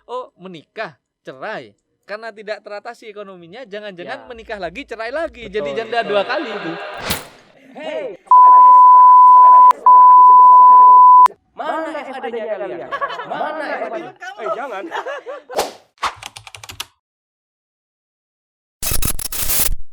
oh menikah, cerai. Karena tidak teratasi ekonominya, jangan-jangan Ya. menikah lagi, cerai lagi. Betul, Jadi janda betul. 2 kali itu. Mana FAD-nya kalian? Mana FAD? Jangan.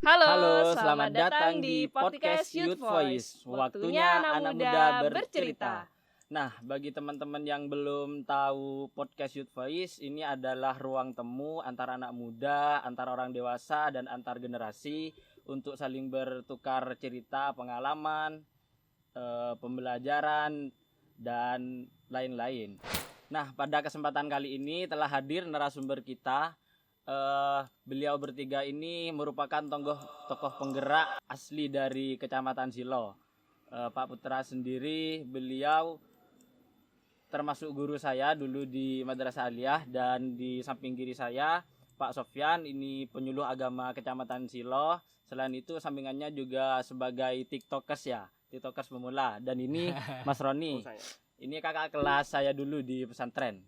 Halo, selamat datang di podcast Youth Voice. Waktunya anak muda bercerita. Nah, bagi teman-teman yang belum tahu podcast Youth Voice, ini adalah ruang temu antara anak muda, antara orang dewasa, dan antar generasi untuk saling bertukar cerita, pengalaman, pembelajaran, dan lain-lain. Nah, pada kesempatan kali ini telah hadir narasumber kita. Beliau bertiga ini merupakan tokoh penggerak asli dari Kecamatan Silo. Pak Putra sendiri, beliau termasuk guru saya dulu di Madrasah Aliyah, dan di samping kiri saya Pak Sofyan, ini penyuluh agama Kecamatan Silo. Selain itu sampingannya juga sebagai tiktokers pemula. Dan ini Mas Roni, ini kakak kelas saya dulu di pesantren.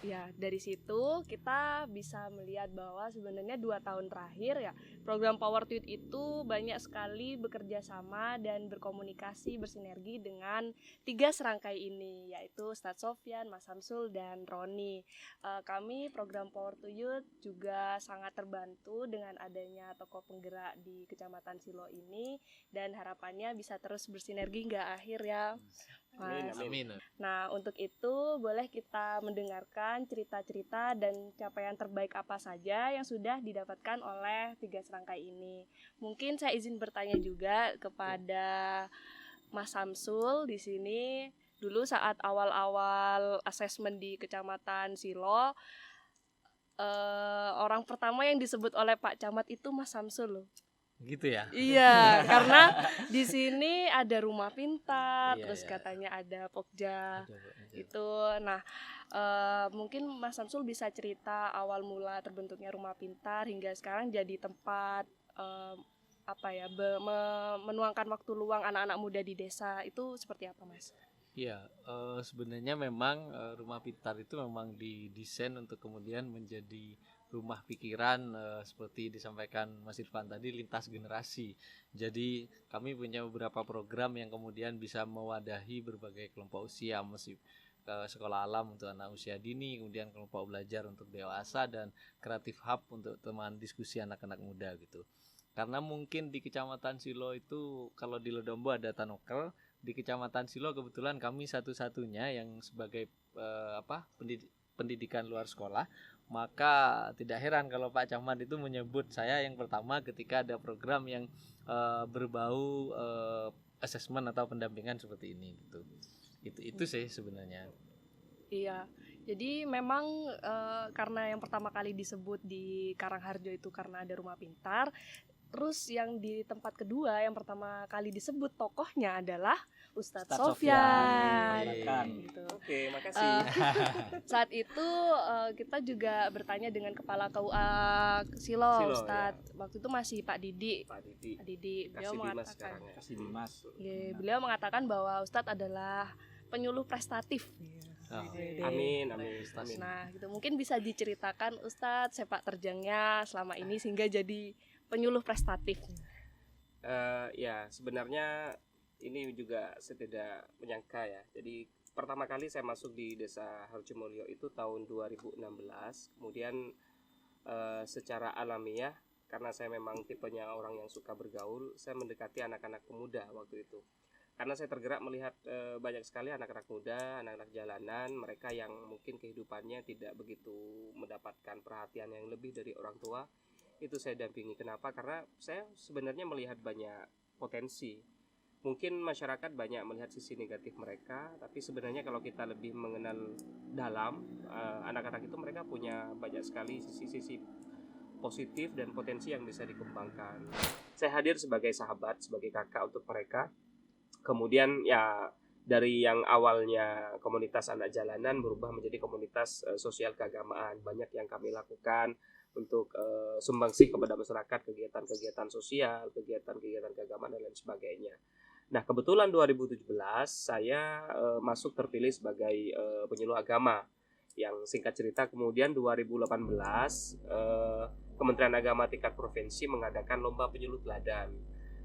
Ya, dari situ kita bisa melihat bahwa sebenarnya 2 tahun terakhir ya program Power to Youth itu banyak sekali bekerja sama dan berkomunikasi bersinergi dengan 3 serangkai ini, yaitu Ustadz Sofyan, Mas Samsul, dan Roni. Kami program Power to Youth juga sangat terbantu dengan adanya tokoh penggerak di Kecamatan Silo ini, dan harapannya bisa terus bersinergi hingga akhir ya. Mas. Amin. Nah, untuk itu boleh kita mendengarkan cerita-cerita dan capaian terbaik apa saja yang sudah didapatkan oleh 3 serangkai ini. Mungkin saya izin bertanya juga kepada Mas Samsul di sini. Dulu saat awal-awal asesmen di Kecamatan Silo, orang pertama yang disebut oleh Pak Camat itu Mas Samsul loh. Gitu ya. Iya, karena di sini ada rumah pintar, Iya, terus iya. katanya ada Pokja itu. Nah, mungkin Mas Samsul bisa cerita awal mula terbentuknya rumah pintar hingga sekarang jadi tempat menuangkan waktu luang anak-anak muda di desa, itu seperti apa, Mas? Iya, sebenarnya memang rumah pintar itu memang didesain untuk kemudian menjadi rumah pikiran, seperti disampaikan Mas Irfan tadi, lintas generasi. Jadi kami punya beberapa program yang kemudian bisa mewadahi berbagai kelompok usia, sekolah alam untuk anak usia dini, kemudian kelompok belajar untuk dewasa, dan kreatif hub untuk teman diskusi anak-anak muda gitu. Karena mungkin di Kecamatan Silo itu, kalau di Lodombo ada Tanokel, di Kecamatan Silo kebetulan kami satu-satunya yang sebagai pendidikan luar sekolah. Maka tidak heran kalau Pak Camat itu menyebut saya yang pertama ketika ada program yang berbau asesmen atau pendampingan seperti ini gitu. Itu sih sebenarnya. Iya, jadi memang karena yang pertama kali disebut di Karangharjo itu karena ada rumah pintar. Terus yang di tempat kedua yang pertama kali disebut tokohnya adalah Ustadz Sofyan. Gitu. Oke, makasih. Saat itu kita juga bertanya dengan Kepala KUA Silo, Ustadz. Waktu itu masih Pak Didi. Beliau mengatakan, Kasih Dimas. Beliau mengatakan bahwa Ustadz adalah penyuluh prestatif. Amin. Nah, gitu. Mungkin bisa diceritakan Ustadz sepak terjangnya selama ini sehingga jadi penyuluh prestatif. Ya, sebenarnya ini juga saya tidak menyangka ya. Jadi pertama kali saya masuk di Desa Harjomulyo itu tahun 2016. Kemudian secara alamiah, karena saya memang tipenya orang yang suka bergaul, saya mendekati anak-anak pemuda waktu itu. Karena saya tergerak melihat banyak sekali anak-anak muda, anak-anak jalanan, mereka yang mungkin kehidupannya tidak begitu mendapatkan perhatian yang lebih dari orang tua. Itu saya dampingi. Kenapa? Karena saya sebenarnya melihat banyak potensi. Mungkin masyarakat banyak melihat sisi negatif mereka, tapi sebenarnya kalau kita lebih mengenal dalam anak-anak itu, mereka punya banyak sekali sisi-sisi positif dan potensi yang bisa dikembangkan. Saya hadir sebagai sahabat, sebagai kakak untuk mereka. Kemudian ya dari yang awalnya komunitas anak jalanan berubah menjadi komunitas sosial keagamaan. Banyak yang kami lakukan untuk sumbangsih kepada masyarakat, kegiatan-kegiatan sosial, kegiatan-kegiatan keagamaan dan lain sebagainya. Nah, kebetulan 2017 saya terpilih sebagai penyuluh agama. Yang singkat cerita kemudian 2018 Kementerian Agama tingkat provinsi mengadakan lomba penyuluh teladan.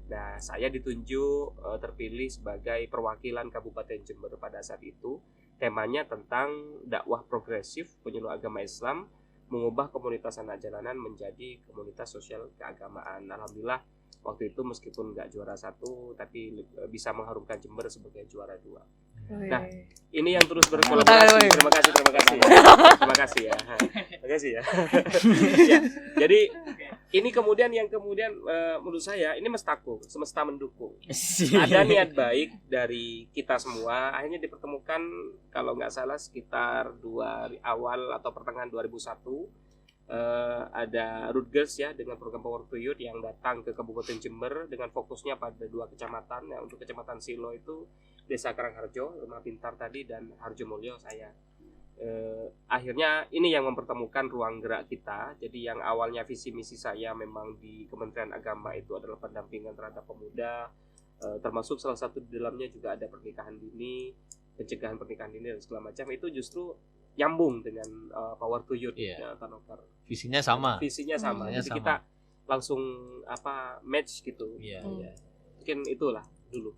Nah, saya ditunjuk terpilih sebagai perwakilan Kabupaten Jember pada saat itu. Temanya tentang dakwah progresif penyuluh agama Islam mengubah komunitas anak jalanan menjadi komunitas sosial keagamaan. Alhamdulillah waktu itu meskipun nggak juara 1 tapi bisa mengharumkan Jember sebagai juara 2. Nah, ini yang terus berkolaborasi. Terima kasih ya. Terima kasih ya. Terima kasih ya. Ya, jadi ini kemudian menurut saya ini semesta mendukung. Ada niat baik dari kita semua. Akhirnya dipertemukan kalau nggak salah sekitar awal atau pertengahan 2001. Ada Rutgers ya dengan program Power to Youth yang datang ke Kabupaten Jember dengan fokusnya pada 2 kecamatan. Ya, untuk kecamatan Silo itu Desa Karangharjo, Rumah Pintar tadi, dan Harjomulyo saya. Akhirnya ini yang mempertemukan ruang gerak kita. Jadi yang awalnya visi misi saya memang di Kementerian Agama itu adalah pendampingan terhadap pemuda, termasuk salah satu di dalamnya juga ada pernikahan dini, pencegahan pernikahan dini dan segala macam, itu justru nyambung dengan Power to Youth. Tanokar. Visinya sama. Jadi kita langsung match gitu. Mungkin itulah dulu.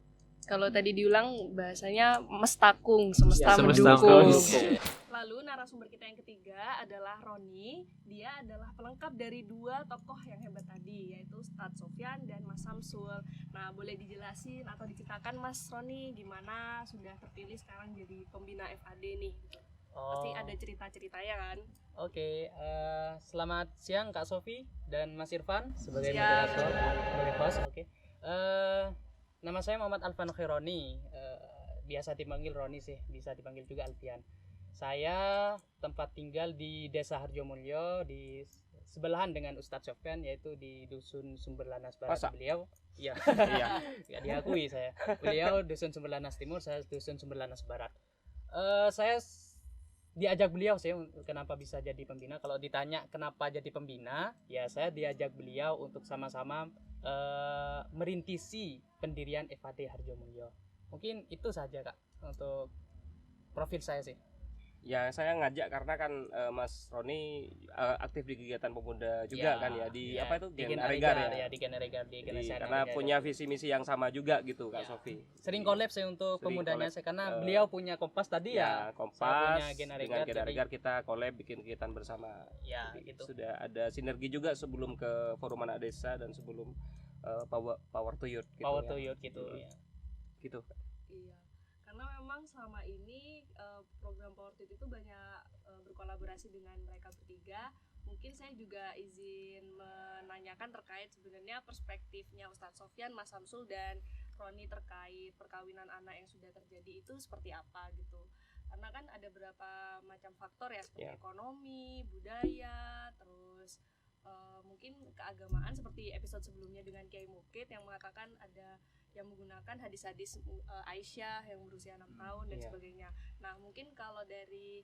Kalau tadi diulang bahasanya mestakung, semesta Semesta mendukung. mendukung. Lalu narasumber kita yang ketiga adalah Roni. Dia adalah pelengkap dari 2 tokoh yang hebat tadi, yaitu Ustadz Sofyan dan Mas Samsul. Nah, boleh dijelasin atau diceritakan Mas Roni gimana sudah terpilih sekarang jadi pembina FAD nih? Pasti ada cerita-ceritanya kan? Oke, selamat siang Kak Sofi dan Mas Irfan sebagai Siang. moderator, sebagai host. Oke. Nama saya Muhammad Alvan Khaironi, biasa dipanggil Roni sih, bisa dipanggil juga Alfian. Saya tempat tinggal di Desa Harjomulyo, di sebelahan dengan Ustadz Sofyan, yaitu di Dusun Sumberlanas Barat. Masa? Beliau, iya, ya diakui saya. Beliau Dusun Sumberlanas Timur, saya Dusun Sumberlanas Barat. Saya diajak beliau sih kenapa bisa jadi pembina. Kalau ditanya kenapa jadi pembina, ya saya diajak beliau untuk sama-sama merintisi pendirian FAD Harjomulyo. Mungkin itu saja Kak untuk profil saya sih. Ya, saya ngajak karena kan Mas Roni aktif di kegiatan pemuda juga kan ya di Gen Aregar ya. Di Gen Aregar di karena punya visi misi yang sama juga gitu Kak Sofi. Sering collab saya untuk pemudanya saya karena beliau punya Kompas tadi ya. Kompas punya Gen dengan Aregar, Gen Aregar kita collab bikin kegiatan bersama. Ya, Jadi gitu. sudah ada sinergi juga sebelum ke Forum Anak Desa dan sebelum Power to Youth gitu. Power to Youth gitu ya. Gitu. Iya, karena memang selama ini program Power to Youth itu banyak berkolaborasi dengan mereka bertiga. Mungkin saya juga izin menanyakan terkait sebenarnya perspektifnya Ustadz Sofyan, Mas Samsul, dan Roni terkait perkawinan anak yang sudah terjadi itu seperti apa gitu. Karena kan ada beberapa macam faktor ya, seperti ekonomi, budaya, terus mungkin keagamaan seperti episode sebelumnya dengan Kiai Mukid yang mengatakan ada yang menggunakan hadis-hadis Aisyah yang berusia 6 tahun dan sebagainya. Nah, mungkin kalau dari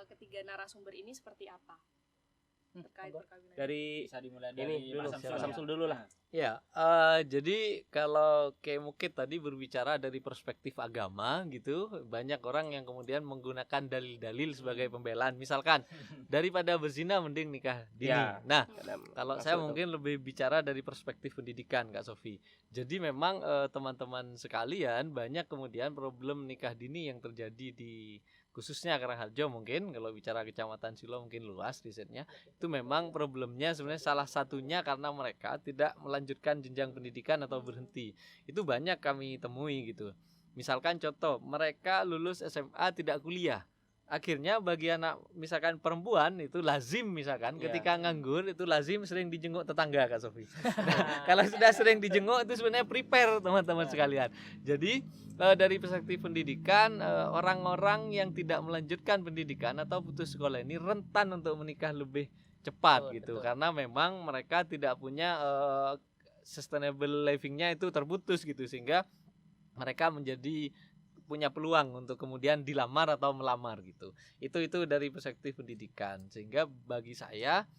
ketiga narasumber ini seperti apa terkait perkawinan? Dari Bisa dimulai ini dari dulu, Mas Mas Samsul dulu lah. Ya, jadi kalau Kiai Mukid tadi berbicara dari perspektif agama gitu, banyak orang yang kemudian menggunakan dalil-dalil sebagai pembelaan. Misalkan daripada berzina mending nikah dini. Ya. Nah, kalau saya mungkin lebih bicara dari perspektif pendidikan Kak Sofi. Jadi memang teman-teman sekalian banyak kemudian problem nikah dini yang terjadi di khususnya Karangharjo, mungkin kalau bicara Kecamatan Silo mungkin luas risetnya. Itu memang problemnya sebenarnya salah satunya karena mereka tidak melanjutkan jenjang pendidikan atau berhenti. Itu banyak kami temui gitu. Misalkan contoh, mereka lulus SMA tidak kuliah. Akhirnya bagi anak misalkan perempuan itu lazim misalkan ketika nganggur itu lazim sering dijenguk tetangga Kak Sofi. Nah, kalau sudah sering dijenguk itu sebenarnya prepare teman-teman sekalian. Jadi dari perspektif pendidikan orang-orang yang tidak melanjutkan pendidikan atau putus sekolah ini rentan untuk menikah lebih cepat gitu. Karena memang mereka tidak punya sustainable living-nya itu terputus gitu sehingga mereka menjadi punya peluang untuk kemudian dilamar atau melamar gitu. Itu dari perspektif pendidikan. Sehingga bagi saya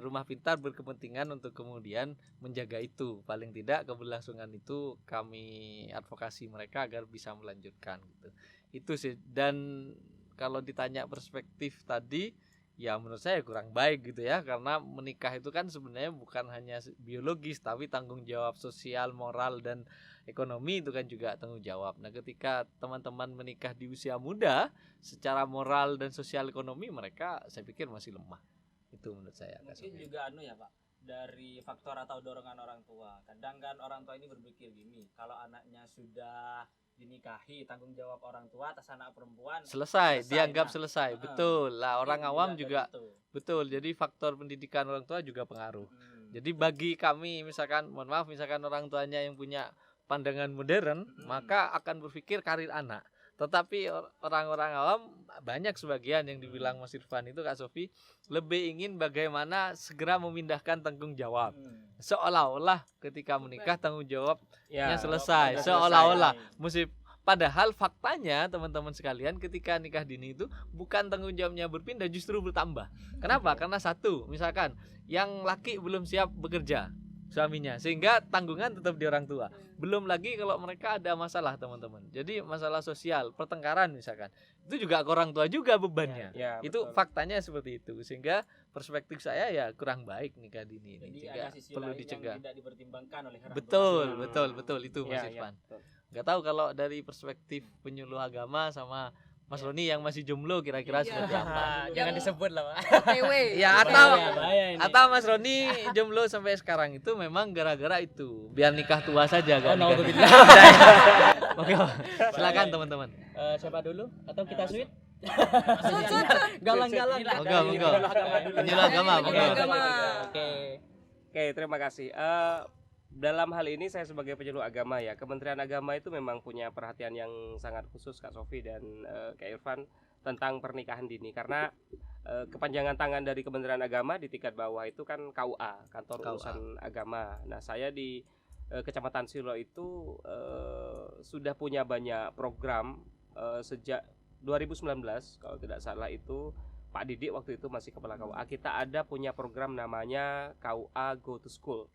Rumah Pintar berkepentingan untuk kemudian menjaga itu. Paling tidak keberlangsungan itu kami advokasi mereka agar bisa melanjutkan gitu. Itu sih. Dan kalau ditanya perspektif tadi, ya menurut saya kurang baik gitu ya, karena menikah itu kan sebenarnya bukan hanya biologis tapi tanggung jawab sosial, moral dan ekonomi itu kan juga tanggung jawab. Nah, ketika teman-teman menikah di usia muda, secara moral dan sosial ekonomi mereka saya pikir masih lemah. Itu menurut saya. Mungkin juga ya Pak, dari faktor atau dorongan orang tua. Kadang kan orang tua ini berpikir gini, kalau anaknya sudah dinikahi, tanggung jawab orang tua atas anak perempuan Selesai, dianggap Nah, selesai. Betul lah, orang mungkin awam dilihat juga dari itu. betul. Jadi faktor pendidikan orang tua juga pengaruh. Hmm. Jadi bagi kami misalkan, mohon maaf, misalkan orang tuanya yang punya pandangan modern, maka akan berpikir karir anak. Tetapi orang-orang awam, banyak sebagian yang dibilang Mas Irfan itu, Kak Sofi, lebih ingin bagaimana segera memindahkan tanggung jawab. Seolah-olah ketika menikah tanggung jawabnya selesai. Seolah-olah padahal faktanya teman-teman sekalian, ketika nikah dini itu bukan tanggung jawabnya berpindah, justru bertambah. Kenapa? Karena satu, misalkan yang laki belum siap bekerja suaminya, sehingga tanggungan tetap di orang tua. Belum lagi kalau mereka ada masalah teman-teman, jadi masalah sosial, pertengkaran misalkan, itu juga ke orang tua juga bebannya. Itu betul. faktanya seperti itu, sehingga perspektif saya ya kurang baik nikah dini ini, Jadi juga ada sisi perlu lain dicegah. yang tidak dipertimbangkan oleh orang Betul, tua. betul itu Mas Ya, Irfan. betul. Nggak tahu kalau dari perspektif penyuluh agama sama Mas Roni yang masih jomblo kira-kira seperti apa? Jangan disebut lah Pak. OTW. Ya atau Bahaya ini. atau Mas Roni jomblo sampai sekarang itu memang gara-gara itu, biar nikah tua saja kan? naudzubillah. Oke, silakan teman-teman. Siapa dulu? Atau kita sweet? Galang-galang. Moga. Penyuluh agama. Oke, terima kasih. Dalam hal ini saya sebagai penyuluh agama ya, Kementerian Agama itu memang punya perhatian yang sangat khusus Kak Sofi dan Kak Irfan tentang pernikahan dini, karena kepanjangan tangan dari Kementerian Agama di tingkat bawah itu kan KUA, Kantor Urusan Agama. Nah, saya di Kecamatan Silo itu sudah punya banyak program sejak 2019 kalau tidak salah, itu Pak Didik waktu itu masih kepala KUA. Kita ada punya program namanya KUA Go to School.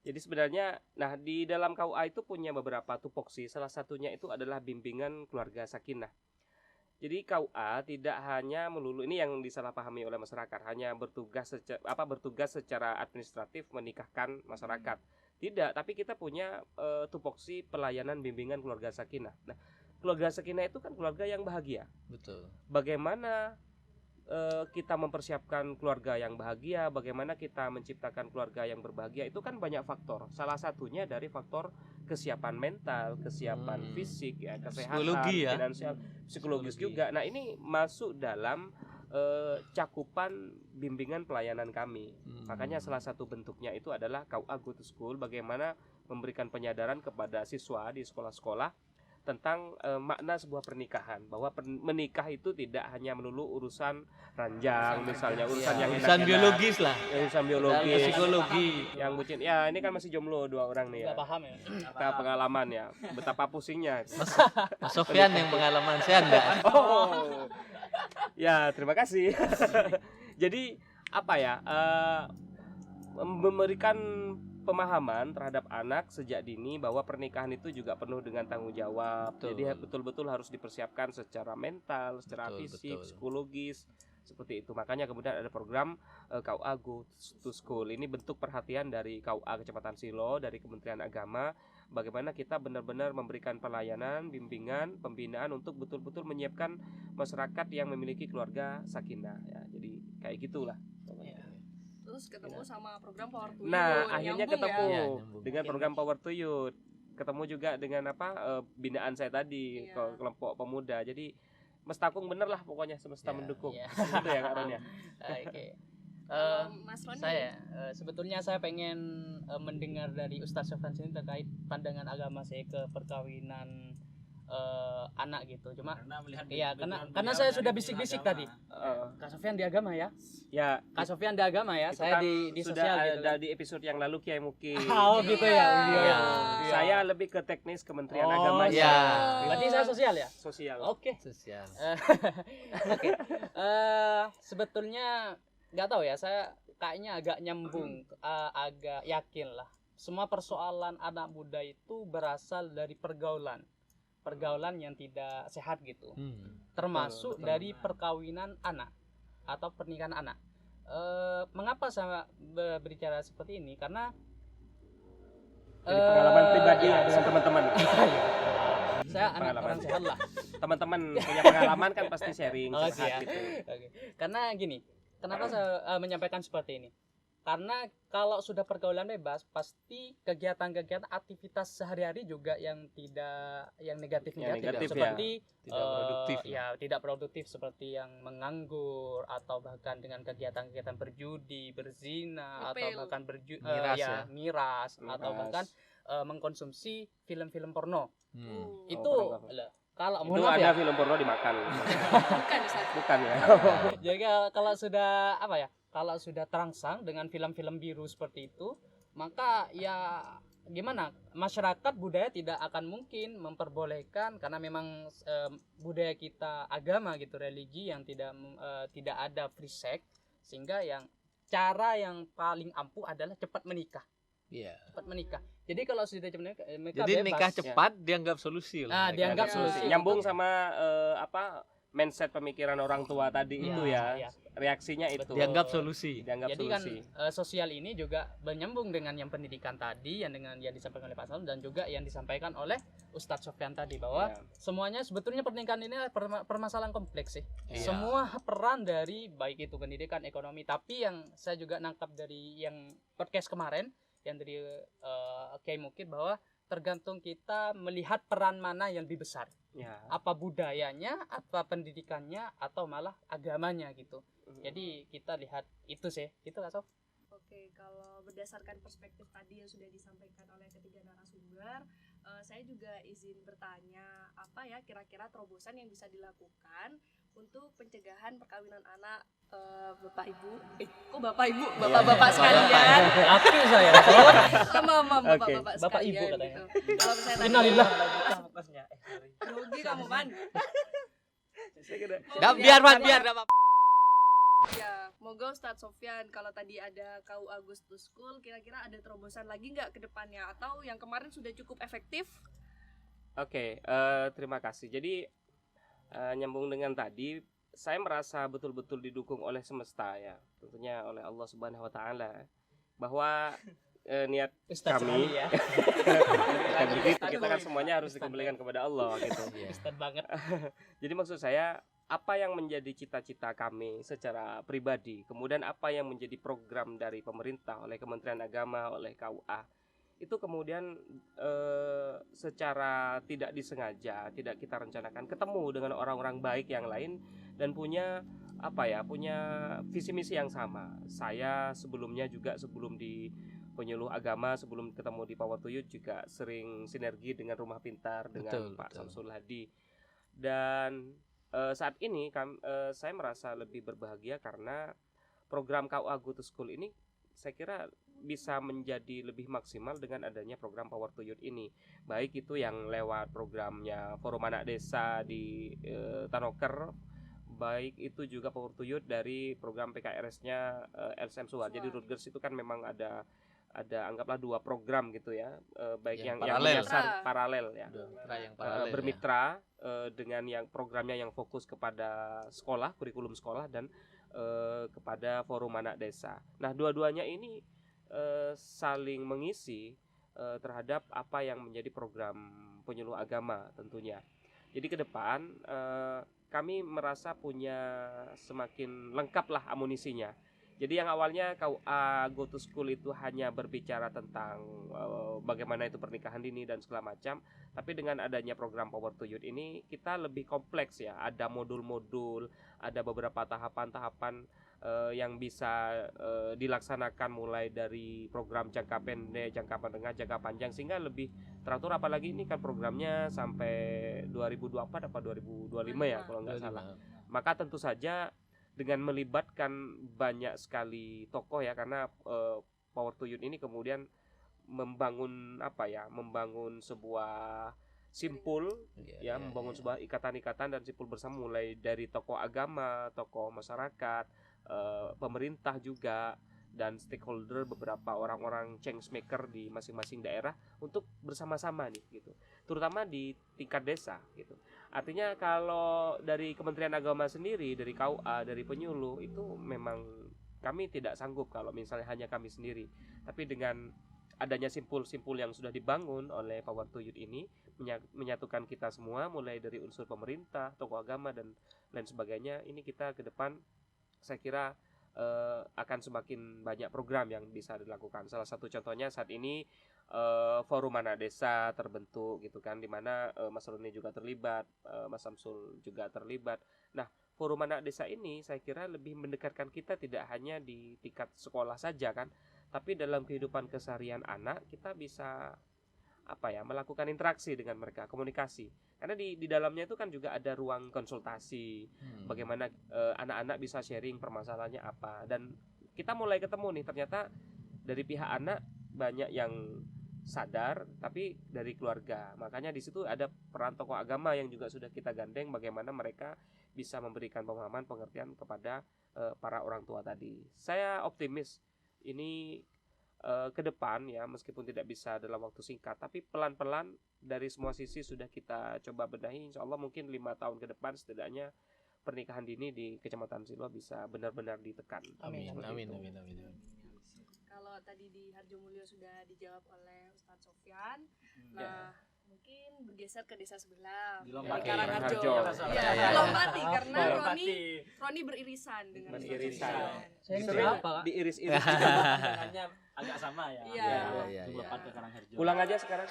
Jadi sebenarnya, nah di dalam KUA itu punya beberapa tupoksi. Salah satunya itu adalah bimbingan keluarga sakinah. Jadi KUA tidak hanya melulu, ini yang disalahpahami oleh masyarakat, hanya bertugas secara administratif menikahkan masyarakat. Tidak, tapi kita punya tupoksi pelayanan bimbingan keluarga sakinah. Nah, keluarga sakinah itu kan keluarga yang bahagia. Betul. Bagaimana kita mempersiapkan keluarga yang bahagia, bagaimana kita menciptakan keluarga yang berbahagia, itu kan banyak faktor. Salah satunya dari faktor kesiapan mental, kesiapan fisik, ya, kesehatan, psikologi, ya. finansial, psikologis juga. Nah, ini masuk dalam cakupan bimbingan pelayanan kami. Makanya salah satu bentuknya itu adalah KUA Go to School, bagaimana memberikan penyadaran kepada siswa di sekolah-sekolah tentang makna sebuah pernikahan, bahwa menikah itu tidak hanya melulu urusan ranjang, misalnya urusan yang urusan biologis lah, urusan biologis, psikologi. yang bucin. Ya, ini kan masih jomblo 2 orang nih ya. Nggak paham ya. Kita pengalaman ya, betapa pusingnya. Mas Sofyan yang pengalaman, saya enggak. Oh. Ya, terima kasih. Jadi apa ya? Memberikan pemahaman terhadap anak sejak dini bahwa pernikahan itu juga penuh dengan tanggung jawab. Betul. Jadi betul-betul harus dipersiapkan secara mental, secara fisik, psikologis, seperti itu. Makanya kemudian ada program KUA Go to School. Ini bentuk perhatian dari KUA Kecamatan Silo, dari Kementerian Agama, bagaimana kita benar-benar memberikan pelayanan, bimbingan, pembinaan untuk betul-betul menyiapkan masyarakat yang memiliki keluarga sakinah ya. Jadi kayak gitulah. Terus ketemu sama program Power to Nah, Youth. akhirnya Nyambung ketemu ya? dengan program Power to Youth. Ketemu juga dengan binaan saya tadi, kelompok pemuda. Jadi mestakung bener lah pokoknya, semesta mendukung. Itu ya Kak Ron ya. Oke. Mas Roni. Saya sebetulnya saya pengen mendengar dari Ustaz Sofyan sini terkait pandangan agama saya ke perkawinan anak gitu. Cuma karena saya sudah bisik-bisik tadi. Kak Sofyan di agama ya? Ya, Kak Sofyan di agama ya? Saya kan di sudah sosial gitu. ada di episode yang lalu Kiai Muki. Oh gitu ya. Iya. Saya lebih ke teknis Kementerian Oh, Agama iya. ya. Berarti saya sosial ya? Sosial. Oke. Sosial. Oke. Sebetulnya nggak tahu ya, saya kayaknya agak nyambung, agak yakin lah. Semua persoalan anak muda itu berasal dari pergaulan yang tidak sehat gitu. termasuk betul. dari perkawinan anak atau pernikahan anak. Mengapa saya berbicara seperti ini? Karena Jadi pengalaman pribadi ya, ya dengan teman-teman. saya anak Pengalaman. orang sehat lah. Teman-teman punya pengalaman kan pasti sharing Oh, curhat siap. gitu. Oke. Karena gini, kenapa saya menyampaikan seperti ini? Karena kalau sudah pergaulan bebas, pasti kegiatan-kegiatan aktivitas sehari-hari juga yang negatif-negatif, negatif ya. seperti Tidak produktif. ya tidak produktif, seperti yang menganggur atau bahkan dengan kegiatan-kegiatan berjudi, berzina, atau Ngepil. bahkan Miras ya. miras, atau Miras. bahkan mengkonsumsi film-film porno. Hmm. Itu pornografi. kalau Itu mohon maaf ada ya. film porno dimakan. Bukan Ustaz. Bukan ya. Jadi kalau sudah apa ya? Kalau sudah terangsang dengan film-film biru seperti itu, maka ya gimana? Masyarakat budaya tidak akan mungkin memperbolehkan, karena memang budaya kita agama gitu, religi yang tidak ada free sex, sehingga yang cara yang paling ampuh adalah cepat menikah. Iya. Cepat menikah. Jadi kalau sudah cepat menikah, Jadi bebas. nikah cepat dianggap solusi loh. Nah, dianggap solusi. Nyambung sama mindset pemikiran orang tua tadi Iya, itu ya. iya. Reaksinya itu. Betul. Dianggap solusi. Dianggap Jadi solusi. kan sosial ini juga menyambung dengan yang pendidikan tadi, yang dengan yang disampaikan oleh Pak Salam, dan juga yang disampaikan oleh Ustadz Sofyan tadi, bahwa Ya. semuanya sebetulnya pernikahan ini adalah permasalahan kompleks sih. Iya. Semua peran dari baik itu pendidikan, ekonomi, tapi yang saya juga nangkap dari yang podcast kemarin yang dari Kiai Mukid, bahwa tergantung kita melihat peran mana yang lebih besar. Ya. Apa budayanya, apa pendidikannya, atau malah agamanya gitu. Jadi kita lihat itu sih, itu Kak Sof. Oke, kalau berdasarkan perspektif tadi yang sudah disampaikan oleh ketiga narasumber, saya juga izin bertanya, apa ya kira-kira terobosan yang bisa dilakukan untuk pencegahan perkawinan anak Bapak Ibu? Kok Bapak Ibu? Bapak-bapak sekalian. Aku saya. Maaf, Oke. bapak-bapak Bapak sekalian. Ibu katanya. Gitu. Kalau saya tadi Innalillah. grogi kamu man. Nggak, biar nggak apa-apa. Ya, moga Ustadz Sofyan, kalau tadi ada KU Agustus School, kira-kira ada terobosan lagi nggak ke depannya? Atau yang kemarin sudah cukup efektif? Oke, terima kasih. Jadi nyambung dengan tadi, saya merasa betul-betul didukung oleh semesta ya, tentunya oleh Allah Subhanahu Wa Taala, bahwa niat Ustadz kami, sekali ya. kan begitu, kita kan semuanya harus dikembalikan kepada Allah gitu. Ustadz banget. Jadi maksud saya, apa yang menjadi cita-cita kami secara pribadi, kemudian apa yang menjadi program dari pemerintah oleh Kementerian Agama, oleh KUA, itu kemudian secara tidak disengaja, tidak kita rencanakan, ketemu dengan orang-orang baik yang lain dan punya punya visi misi yang sama. Saya sebelumnya juga sebelum di penyuluh agama, sebelum ketemu di Power to Youth juga sering sinergi dengan Rumah Pintar, dengan Pak Samsul Hadi. Dan saat ini saya merasa lebih berbahagia karena program KUA Go to School ini saya kira bisa menjadi lebih maksimal dengan adanya program Power to Youth ini. Baik itu yang lewat programnya Forum Anak Desa di Tanoker, baik itu juga Power to Youth dari program PKRS-nya LSM Suar. Jadi Rutgers itu kan memang ada anggaplah 2 program gitu ya, baik yang menyasar paralel ya, bermitra dengan yang programnya yang fokus kepada sekolah, kurikulum sekolah, dan kepada Forum Anak Desa. Nah, dua-duanya ini saling mengisi terhadap apa yang menjadi program penyuluh agama tentunya. Jadi ke depan kami merasa punya semakin lengkaplah amunisinya. Jadi yang awalnya KUA Go to School itu hanya berbicara tentang bagaimana itu pernikahan dini dan segala macam, tapi dengan adanya program Power to Youth ini kita lebih kompleks ya. Ada modul-modul, ada beberapa tahapan-tahapan yang bisa dilaksanakan mulai dari program jangka pendek, jangka menengah, jangka panjang, sehingga lebih teratur. Apalagi ini kan programnya sampai 2024 atau 2025 ya kalau nggak salah. Maka tentu saja dengan melibatkan banyak sekali tokoh ya, karena Power to Youth ini kemudian membangun membangun sebuah simpul membangun sebuah ikatan-ikatan dan simpul bersama, mulai dari tokoh agama, tokoh masyarakat, pemerintah juga, dan stakeholder, beberapa orang-orang change maker di masing-masing daerah untuk bersama-sama nih gitu, terutama di tingkat desa gitu. Artinya kalau dari Kementerian Agama sendiri, dari KUA, dari penyuluh itu memang kami tidak sanggup kalau misalnya hanya kami sendiri. Tapi dengan adanya simpul-simpul yang sudah dibangun oleh Power to Youth ini menyatukan kita semua, mulai dari unsur pemerintah, tokoh agama dan lain sebagainya. Ini kita ke depan saya kira akan semakin banyak program yang bisa dilakukan. Salah satu contohnya saat ini forum anak desa terbentuk gitu kan, di mana Mas Roni juga terlibat, Mas Samsul juga terlibat. Nah, forum anak desa ini saya kira lebih mendekatkan kita tidak hanya di tingkat sekolah saja kan, tapi dalam kehidupan keseharian anak kita bisa melakukan interaksi dengan mereka, komunikasi. Karena di dalamnya itu kan juga ada ruang konsultasi, bagaimana anak-anak bisa sharing permasalahannya apa. Dan kita mulai ketemu nih, ternyata dari pihak anak banyak yang sadar, tapi dari keluarga. Makanya di situ ada peran tokoh agama yang juga sudah kita gandeng, bagaimana mereka bisa memberikan pemahaman, pengertian kepada para orang tua tadi. Saya optimis ini ke depan ya, meskipun tidak bisa dalam waktu singkat, tapi pelan-pelan dari semua sisi sudah kita coba benahi. Insya Allah mungkin 5 tahun ke depan setidaknya pernikahan dini di Kecamatan Siloa bisa benar-benar ditekan. Amin. Kalau tadi di Harjomulyo sudah dijawab oleh Ustadz Sofyan, nah mungkin bergeser ke desa sebelah, Dilompati. Karangharjo. Karangharjo. Iya, Dilompati karena Dilompati. Roni beririsan dengan Ustadz Beririsan. Sofyan. Saya Justru kenapa, Kak? diiris-iris. Jangannya agak sama ya. Iya. Dilompat ke Karangharjo. Pulang aja sekarang.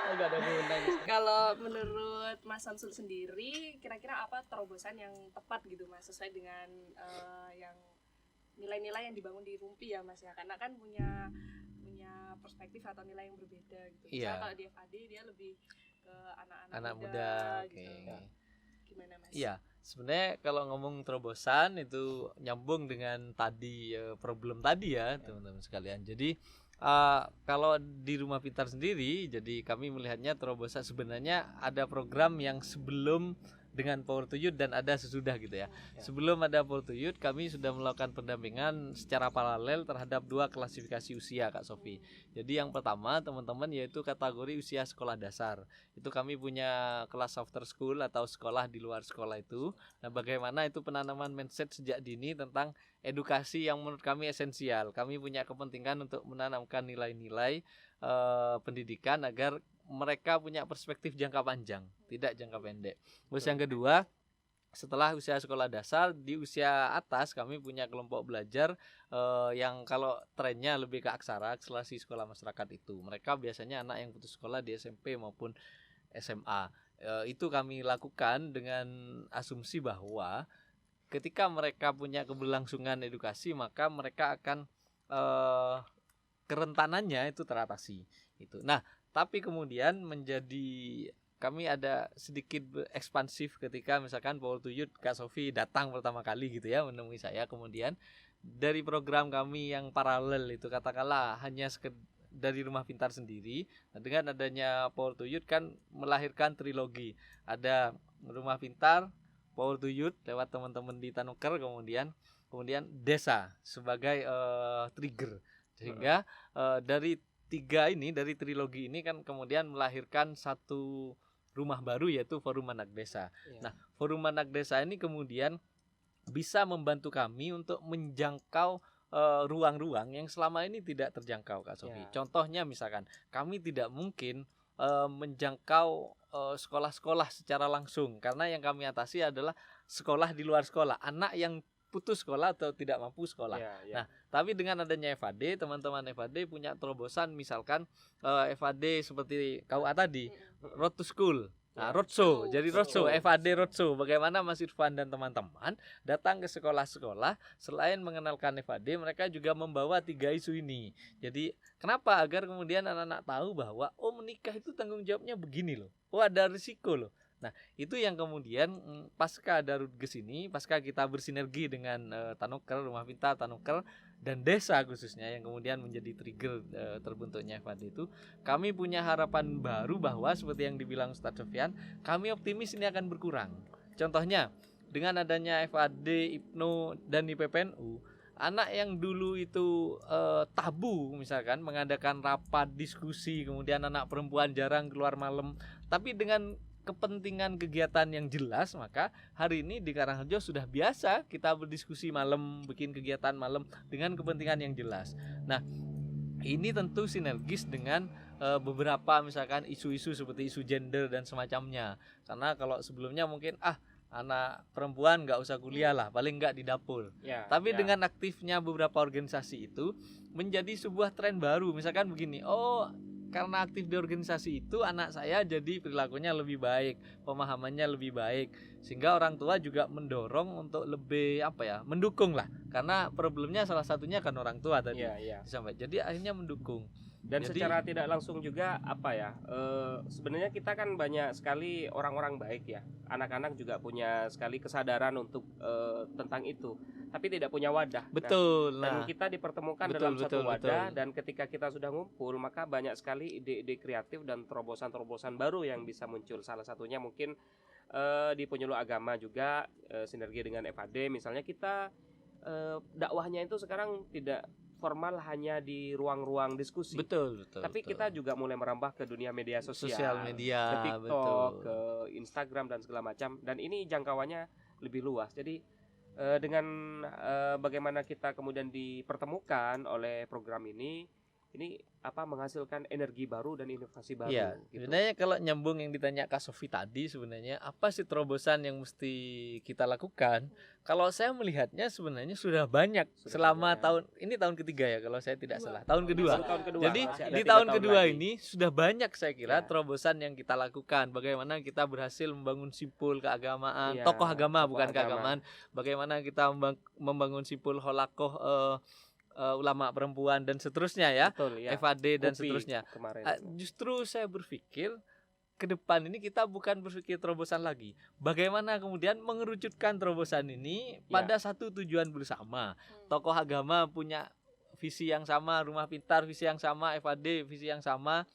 Enggak ada hubungan. Kalau menurut Mas Samsul sendiri, kira-kira apa terobosan yang tepat gitu Mas, sesuai dengan yang nilai-nilai yang dibangun di Rumpi ya Mas ya, karena kan punya perspektif atau nilai yang berbeda gitu. Iya. Misalnya kalau di FAD dia lebih ke anak-anak Anak muda, muda, gitu. oke. Gimana Mas? Iya, sebenarnya kalau ngomong terobosan itu nyambung dengan tadi problem tadi ya, teman-teman sekalian. Jadi kalau di Rumah Pintar sendiri, jadi kami melihatnya terobosan sebenarnya ada program yang sebelum dengan Power to Youth dan ada sesudah gitu ya. Sebelum ada Power to Youth, kami sudah melakukan pendampingan secara paralel terhadap 2 klasifikasi usia Kak Sofi. Jadi yang pertama teman-teman yaitu kategori usia sekolah dasar. Itu kami punya kelas after school atau sekolah di luar sekolah itu. Nah, bagaimana itu penanaman mindset sejak dini tentang edukasi yang menurut kami esensial. Kami punya kepentingan untuk menanamkan nilai-nilai pendidikan agar mereka punya perspektif jangka panjang, tidak jangka pendek. Terus yang kedua, setelah usia sekolah dasar, di usia atas kami punya kelompok belajar yang kalau trennya lebih ke aksara, akselerasi sekolah masyarakat itu. Mereka biasanya anak yang putus sekolah di SMP maupun SMA. Itu kami lakukan dengan asumsi bahwa ketika mereka punya keberlangsungan edukasi, maka mereka akan kerentanannya itu teratasi. Itu. Nah, tapi kemudian kami ada sedikit ekspansif ketika misalkan Power to Youth Kak Sofi datang pertama kali gitu ya menemui saya, kemudian dari program kami yang paralel itu katakanlah hanya dari Rumah Pintar sendiri. Nah, dengan adanya Power to Youth kan melahirkan trilogi, ada Rumah Pintar, Power to Youth lewat teman-teman di Tanuker, kemudian desa sebagai trigger, sehingga dari dari trilogi ini kan kemudian melahirkan satu rumah baru yaitu Forum Anak Desa. Nah, Forum Anak Desa ini kemudian bisa membantu kami untuk menjangkau ruang-ruang yang selama ini tidak terjangkau Kak Sofi. Contohnya misalkan kami tidak mungkin menjangkau sekolah-sekolah secara langsung, karena yang kami atasi adalah sekolah di luar sekolah, anak yang putus sekolah atau tidak mampu sekolah. Nah, tapi dengan adanya FAD, teman-teman FAD punya terobosan, misalkan FAD seperti KUA tadi, Road to School. Nah, roadshow. Jadi roadshow, FAD roadshow. Bagaimana Mas Irfan dan teman-teman datang ke sekolah-sekolah, selain mengenalkan FAD, mereka juga membawa 3 isu ini. Jadi, kenapa? Agar kemudian anak-anak tahu bahwa menikah itu tanggung jawabnya begini loh. Ada risiko loh. Nah, itu yang kemudian pasca Darutges ini, pasca kita bersinergi dengan Tanuker, Rumah Pintar, Tanuker, dan desa khususnya yang kemudian menjadi trigger terbentuknya FAD itu, kami punya harapan baru bahwa seperti yang dibilang Ustadz Sofyan, kami optimis ini akan berkurang. Contohnya, dengan adanya FAD, IPNO, dan IPPNU, anak yang dulu itu tabu misalkan mengadakan rapat, diskusi, kemudian anak perempuan jarang keluar malam, tapi dengan kepentingan kegiatan yang jelas, maka hari ini di Karangharjo sudah biasa kita berdiskusi malam, bikin kegiatan malam dengan kepentingan yang jelas. Nah, ini tentu sinergis dengan beberapa misalkan isu-isu seperti isu gender dan semacamnya. Karena kalau sebelumnya mungkin anak perempuan nggak usah kuliah lah, paling nggak di dapur. Tapi dengan aktifnya beberapa organisasi itu menjadi sebuah tren baru. Misalkan begini, karena aktif di organisasi itu anak saya jadi perilakunya lebih baik, pemahamannya lebih baik, sehingga orang tua juga mendorong untuk lebih mendukung lah, karena problemnya salah satunya kan orang tua tadi. Sampai jadi akhirnya mendukung. Dan secara tidak langsung juga sebenarnya kita kan banyak sekali orang-orang baik ya, anak-anak juga punya sekali kesadaran untuk tentang itu, tapi tidak punya wadah. Betul. Dan kita dipertemukan dalam satu wadah. Dan ketika kita sudah ngumpul, maka banyak sekali ide-ide kreatif dan terobosan-terobosan baru yang bisa muncul. Salah satunya mungkin di penyuluh agama juga sinergi dengan FAD. Misalnya kita dakwahnya itu sekarang tidak formal hanya di ruang-ruang diskusi. Betul. Tapi kita juga mulai merambah ke dunia media sosial media, ke TikTok, ke Instagram dan segala macam. Dan ini jangkauannya lebih luas. Jadi dengan bagaimana kita kemudian dipertemukan oleh program ini menghasilkan energi baru dan inovasi baru. Iya, gitu. Sebenarnya kalau nyambung yang ditanya Kak Sofi tadi, sebenarnya apa sih terobosan yang mesti kita lakukan? Kalau saya melihatnya sebenarnya sudah banyak selama tahun ketiga ya kalau saya tidak salah. Tahun kedua. Jadi di tahun kedua ini sudah banyak saya kira terobosan yang kita lakukan. Bagaimana kita berhasil membangun simpul keagamaan, tokoh agama bukan keagamaan. Bagaimana kita membangun simpul holakoh ulama perempuan dan seterusnya ya. Betul, ya. FAD dan UPI seterusnya. Justru saya berpikir ke depan ini kita bukan berpikir terobosan lagi. Bagaimana kemudian mengerucutkan terobosan ini pada satu tujuan bersama. Tokoh agama punya visi yang sama, Rumah Pintar visi yang sama, FAD visi yang sama,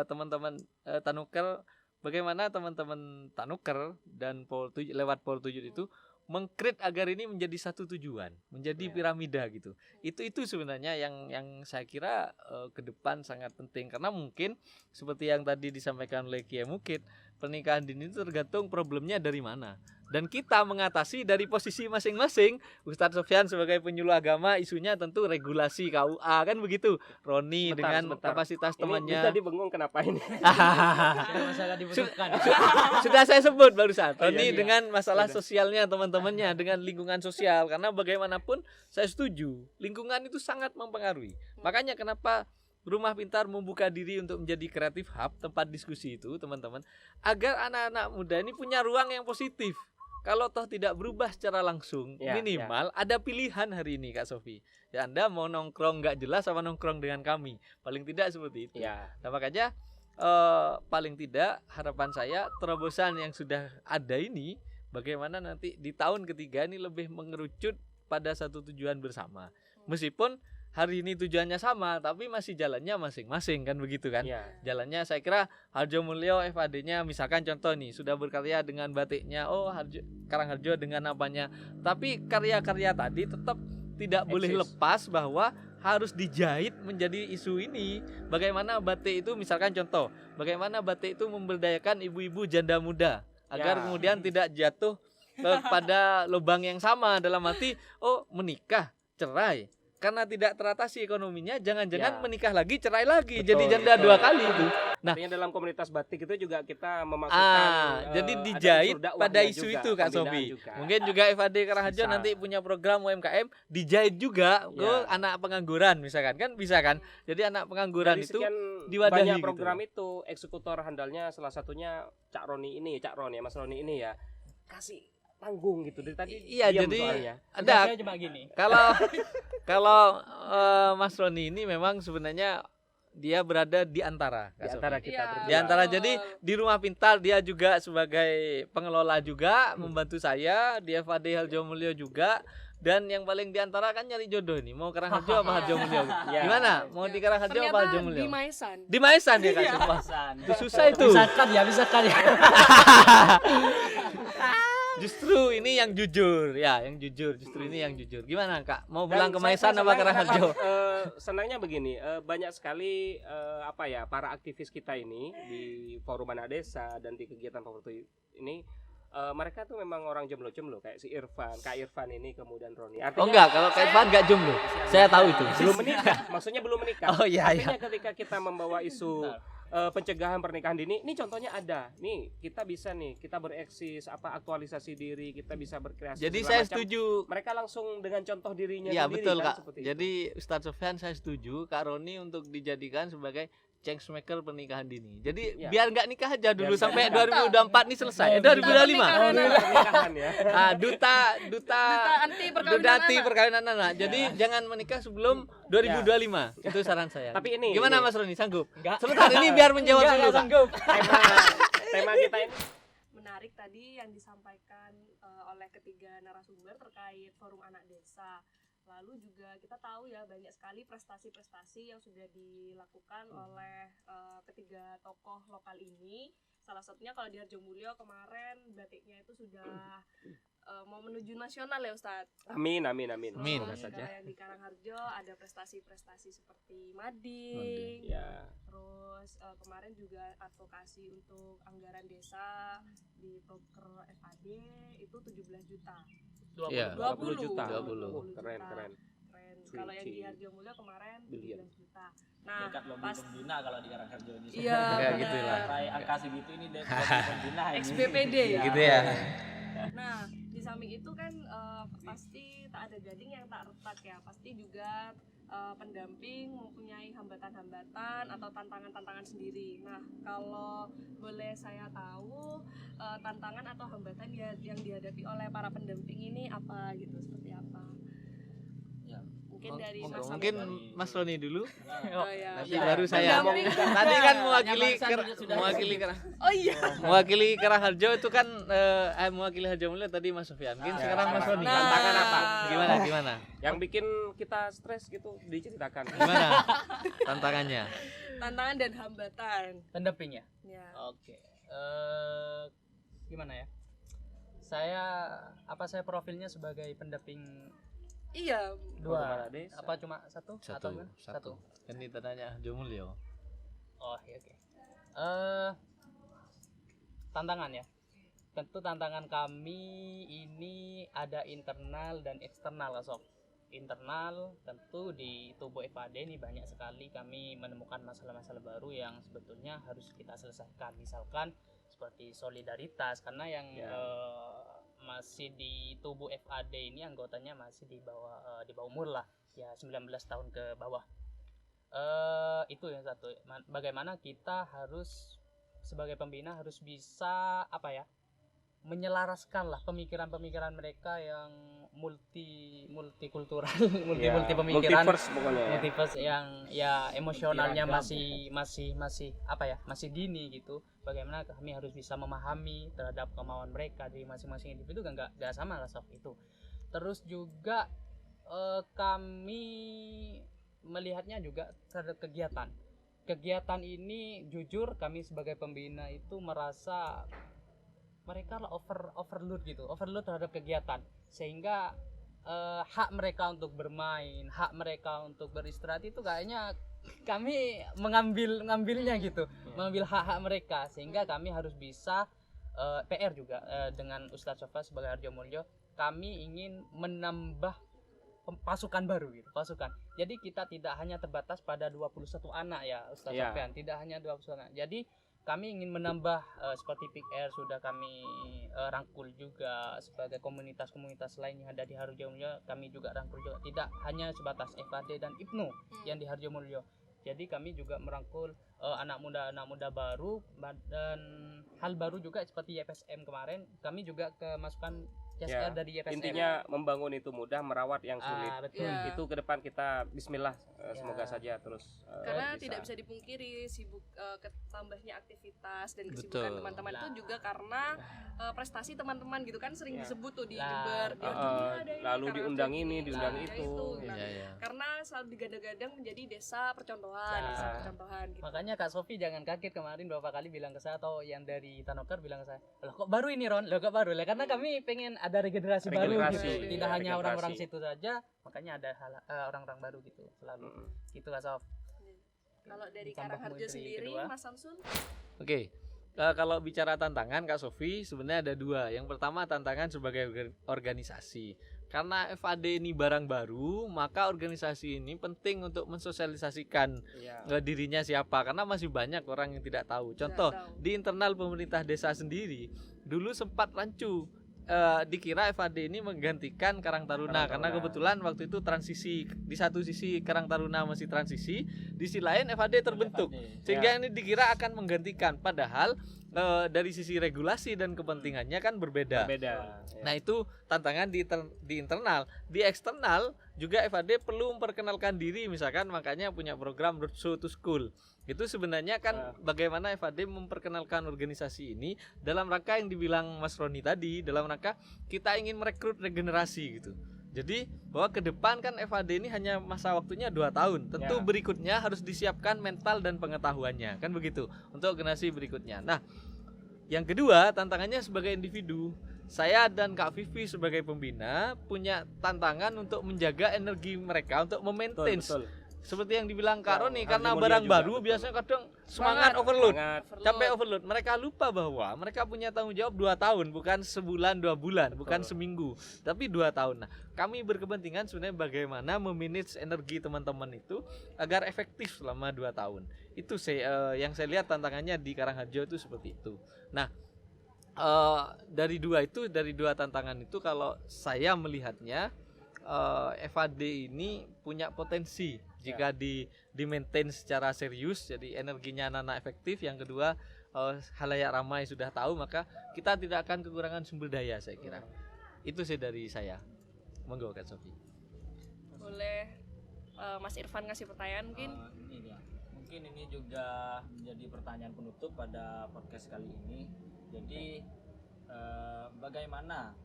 teman-teman Tanuker, bagaimana teman-teman Tanuker dan lewat Pol 7 itu mengkrit agar ini menjadi satu tujuan, menjadi piramida gitu. Itu sebenarnya yang saya kira ke depan sangat penting, karena mungkin seperti yang tadi disampaikan oleh Kiai Mukid, pernikahan dini itu tergantung problemnya dari mana. Dan kita mengatasi dari posisi masing-masing. Ustadz Sofyan sebagai penyuluh agama, isunya tentu regulasi KUA kan begitu. Roni dengan kapasitas temannya. Ini tadi bengong kenapa ini? Masalah dibutuhkan. Sudah saya sebut barusan. Roni dengan masalah sosialnya teman-temannya, dengan lingkungan sosial. Karena bagaimanapun saya setuju, lingkungan itu sangat mempengaruhi. Makanya kenapa Rumah Pintar membuka diri untuk menjadi kreatif hub, tempat diskusi itu teman-teman, agar anak-anak muda ini punya ruang yang positif. Kalau toh tidak berubah secara langsung, minimal ada pilihan hari ini Kak Sofi. Ya, Anda mau nongkrong nggak jelas sama nongkrong dengan kami, paling tidak seperti itu. Nah, makanya paling tidak harapan saya terobosan yang sudah ada ini, bagaimana nanti di tahun ketiga ini lebih mengerucut pada satu tujuan bersama. Meskipun hari ini tujuannya sama, tapi masih jalannya masing-masing kan begitu kan? Jalannya saya kira Harjomulyo FAD-nya misalkan contoh nih sudah berkarya dengan batiknya, Karangharjo dengan apanya. Tapi karya-karya tadi tetap tidak boleh lepas bahwa harus dijahit menjadi isu ini. Bagaimana batik itu misalkan contoh, bagaimana batik itu memberdayakan ibu-ibu janda muda agar kemudian tidak jatuh pada lubang yang sama dalam arti menikah, cerai. Karena tidak teratasi ekonominya, jangan-jangan menikah lagi, cerai lagi, jadi janda dua kali itu. Nah, artinya dalam komunitas batik itu juga kita memasukkan jadi dijahit pada isu juga, itu Kak Sofi. Mungkin juga FAD Karangharjo nanti punya program UMKM dijahit juga ke anak pengangguran misalkan, kan bisa kan? Jadi anak pengangguran dari itu diwadahi banyak program gitu. Itu eksekutor handalnya salah satunya Mas Roni ini ya. Kasih tanggung gitu dari tadi. Iya, jadi soalnya. ada cuma gini. Kalau Mas Roni ini memang sebenarnya dia berada di antara kita berdua. Di antara, jadi di Rumah Pintar dia juga sebagai pengelola juga membantu saya, di FAD Harjomulyo juga, dan yang paling di antara kan nyari jodoh nih, mau Karangharjo apa Harjomulyo? Gimana? Mau di Karangharjo apa Harjomulyo? Di Maesan ya Kak. Itu susah itu. Misalkan ya. Justru ini yang jujur ya, yang jujur. Justru ini yang jujur. Gimana Kak? Mau Dan pulang ke saya Maisan apa senang ke Raharjo? senangnya begini, banyak sekali apa ya para aktivis kita ini di Forum Anak Desa dan di kegiatan Poverty ini, mereka tuh memang orang jomblo-jomblo kayak si Irfan, Kak Irfan ini, kemudian Roni. Oh enggak, kalau Kak Irfan enggak jomblo. Saya tahu itu. Belum menikah, maksudnya belum menikah. Oh iya iya. Artinya ketika kita membawa isu pencegahan pernikahan dini, ini contohnya ada. Nih, kita bisa nih, kita bereksis, aktualisasi diri, kita bisa berkreasi. Jadi segala saya macam. setuju. Mereka langsung dengan contoh dirinya Iya sendiri betul kan, Kak. seperti itu. Jadi Ustadz Sofyan saya setuju Kak Roni untuk dijadikan sebagai changemaker pernikahan dini. Jadi Ya. biar nggak nikah aja dulu Biar sampai nggak 2024 nih selesai. Duta 2025. pernikahan ya. Ah, duta anti Dudati perkawinan anak. Jadi jangan menikah sebelum 2025. Itu saran saya. Tapi ini Gimana ini, Mas Roni, sanggup? Enggak. Sebentar ini biar menjawab dulu. Kak. sanggup. tema kita ini Menarik tadi yang disampaikan oleh ketiga narasumber terkait Forum Anak Desa. Lalu juga kita tahu ya banyak sekali prestasi-prestasi yang sudah dilakukan oleh ketiga tokoh lokal ini. Salah satunya kalau di Harjomulyo kemarin batiknya itu sudah mau menuju nasional ya Ustadz. amin. Amin. Terus saja. yang di Karangharjo ada prestasi-prestasi seperti mading. Ya. Terus kemarin juga advokasi untuk anggaran desa di proker FAD itu 17 juta. Iya. 20 juta. 20. Keren. Kalau yang di Harjomulyo kemarin Bilion. 17 juta. Nah, Dekat lobby pas pembina kalau di Karangharjo ini. iya Kayak gitu lah. Sampai angka segitu ini dari lobby pembina ini. XBPD ya. Gitu ya. Nah, di samping itu kan pasti tak ada gading yang tak retak ya. Pasti juga pendamping mempunyai hambatan-hambatan atau tantangan-tantangan sendiri. Nah, kalau boleh saya tahu tantangan atau hambatan ya yang dihadapi oleh para pendamping ini apa gitu, seperti apa? Ya. Mungkin dari Mas Mungkin Samsul. Mas Roni dulu. Oh ya. Nanti Iya. baru saya. Pendamping. Tadi kan mewakili Nyaman, sudah. Oh iya. mewakili Karangharjo itu kan mewakili Harjomulyo tadi Mas Sofyan. Mungkin sekarang Mas Roni. Nah. Tantangan apa? Gimana? Yang bikin kita stres gitu diceritakan. Gimana tantangannya? Tantangan dan hambatan. Pendamping ya. Ya. Oke. Gimana ya? Saya profilnya sebagai pendamping Iya. dua Desa. apa cuma satu atau gimana? Satu. Kan ini tanya Harjomulyo. Oh iya, oke. Tantangan ya. Tentu tantangan kami ini ada internal dan eksternal Kak Sof. Internal tentu di tubuh FAD ini banyak sekali kami menemukan masalah-masalah baru yang sebetulnya harus kita selesaikan. Misalkan seperti solidaritas, karena yang masih di tubuh FAD ini anggotanya masih di bawah umur lah ya, 19 tahun ke bawah. Itu yang satu. Bagaimana kita harus sebagai pembina harus bisa menyelaraskan lah pemikiran-pemikiran mereka yang multikultural, multi pemikiran, Multiverse pokoknya. multiverse yang ya emosionalnya masih dini gitu. Bagaimana kami harus bisa memahami terhadap kemauan mereka dari masing-masing individu, nggak sama lah Sof itu. Terus juga kami melihatnya juga terhadap kegiatan ini. Jujur kami sebagai pembina itu merasa mereka overload terhadap kegiatan, sehingga hak mereka untuk bermain, hak mereka untuk beristirahat itu kayaknya kami mengambilnya gitu, mengambil hak-hak mereka, sehingga kami harus bisa PR juga dengan Ustadz Sofa sebagai Harjomulyo, kami ingin menambah pasukan baru gitu, jadi kita tidak hanya terbatas pada 21 anak ya Ustadz Sofyan, tidak hanya 21 anak, jadi kami ingin menambah seperti PR sudah kami rangkul juga sebagai komunitas-komunitas lain yang ada di Harjomulyo, kami juga rangkul juga, tidak hanya sebatas FAD dan IPNU yang di Harjomulyo. Jadi kami juga merangkul anak muda baru, dan hal baru juga seperti YPSM kemarin kami juga kemasukan Ya, dari YKSM. intinya membangun itu mudah, merawat yang sulit. Betul. Ya. Itu ke depan kita bismillah, semoga saja terus Karena tidak bisa dipungkiri sibuk ketambahnya aktivitas dan kesibukan Betul. teman-teman itu juga karena prestasi teman-teman gitu kan sering Ya. disebut tuh di Lah, Jember. lalu Karangharjo diundang gini, ini, diundang nah, itu. Nah, Iya, iya. karena selalu digadang-gadang menjadi desa percontohan, Nah. desa percontohan gitu. Makanya Kak Sofi jangan kaget kemarin beberapa kali bilang ke saya, atau yang dari Tanokar bilang ke saya, loh kok baru ini Ron, loh kok baru lah, karena kami pengen ada regenerasi baru Regenerasi, gitu, tidak iya, hanya orang-orang regenerasi. situ saja, makanya ada orang-orang baru gitu selalu. Gitu Kak Sof. Kalau dari Tambah Karangharjo menteri sendiri, kedua. Mas Samsul? Oke, kalau bicara tantangan Kak Sofi sebenarnya ada dua. Yang pertama tantangan sebagai organisasi. Karena FAD ini barang baru, maka organisasi ini penting untuk mensosialisasikan Iya. dirinya siapa. Karena masih banyak orang yang tidak tahu. Contoh, tahu. di internal pemerintah desa sendiri, dulu sempat rancu. Dikira FAD ini menggantikan Karang Taruna, Karang karena Taruna. kebetulan waktu itu transisi, di satu sisi Karang Taruna masih transisi, di sisi lain FAD terbentuk, sehingga ini dikira akan menggantikan, padahal dari sisi regulasi dan kepentingannya kan berbeda. Beda. Nah itu tantangan di internal. Di eksternal juga FAD perlu memperkenalkan diri, misalkan makanya punya program Roadshow to School. Itu sebenarnya kan bagaimana FAD memperkenalkan organisasi ini dalam rangka yang dibilang Mas Roni tadi, dalam rangka kita ingin merekrut regenerasi gitu. Jadi bahwa ke depan kan FAD ini hanya masa waktunya 2 tahun. Tentu Ya. berikutnya harus disiapkan mental dan pengetahuannya, kan begitu, untuk generasi berikutnya. Nah, yang kedua tantangannya sebagai individu. Saya dan Kak Vivi sebagai pembina punya tantangan untuk menjaga energi mereka untuk memaintain. Betul. Seperti yang dibilang Kak Roni, Harjo karena Mulyo barang juga, baru betul. biasanya kadang semangat overload. Semangat. Sampai overload. Mereka lupa bahwa mereka punya tanggung jawab 2 tahun, bukan sebulan 2 bulan, bukan seminggu, tapi 2 tahun. Nah, kami berkepentingan sebenarnya bagaimana memanage energi teman-teman itu agar efektif selama 2 tahun. Itu yang saya lihat tantangannya di Karangharjo itu seperti itu. Nah, dari dua tantangan itu kalau saya melihatnya FAD ini punya potensi jika di maintain secara serius, jadi energinya anak-anak efektif. Yang kedua, halayak ramai sudah tahu, maka kita tidak akan kekurangan sumber daya, saya kira. Itu sih dari saya. Monggo Kak Sofi. Boleh Mas Irfan ngasih pertanyaan mungkin? Ini dia. Mungkin ini juga menjadi pertanyaan penutup pada podcast kali ini. Jadi bagaimana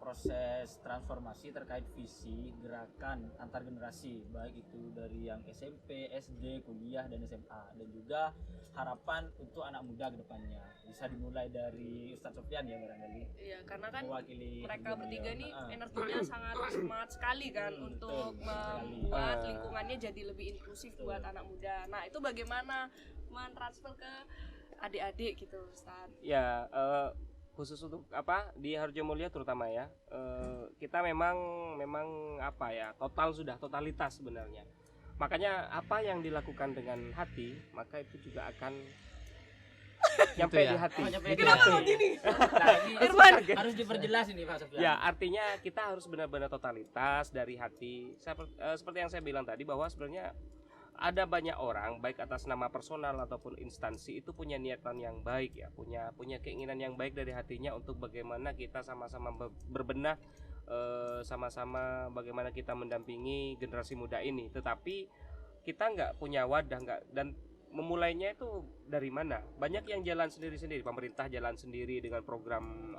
proses transformasi terkait visi gerakan antar generasi, baik itu dari yang SMP, SD, kuliah dan SMA, dan juga harapan untuk anak muda ke depannya. Bisa dimulai dari Ustadz Sofyan ya barangkali. Iya, karena kan Mewakili mereka beliau. bertiga nih Heeh. energinya sangat semangat sekali kan untuk betul sekali. membuat lingkungannya jadi lebih inklusif buat anak muda. Nah, itu bagaimana mentransfer ke adik-adik gitu, Ustaz? Ya, khusus untuk apa di Harjo Mulyo terutama ya, kita memang apa ya, totalitas sebenarnya. Makanya apa yang dilakukan dengan hati, maka itu juga akan nyampe ya? di hati. Kenapa begini? Nah, ini Irfan. harus diperjelas ini Pak Sofyan. Ya, artinya kita harus benar-benar totalitas dari hati. Seperti yang saya bilang tadi, bahwa sebenarnya ada banyak orang baik atas nama personal ataupun instansi itu punya niatan yang baik ya, punya keinginan yang baik dari hatinya untuk bagaimana kita sama-sama berbenah, sama-sama bagaimana kita mendampingi generasi muda ini. Tetapi kita nggak punya wadah, dan memulainya itu dari mana? Banyak yang jalan sendiri-sendiri, pemerintah jalan sendiri dengan program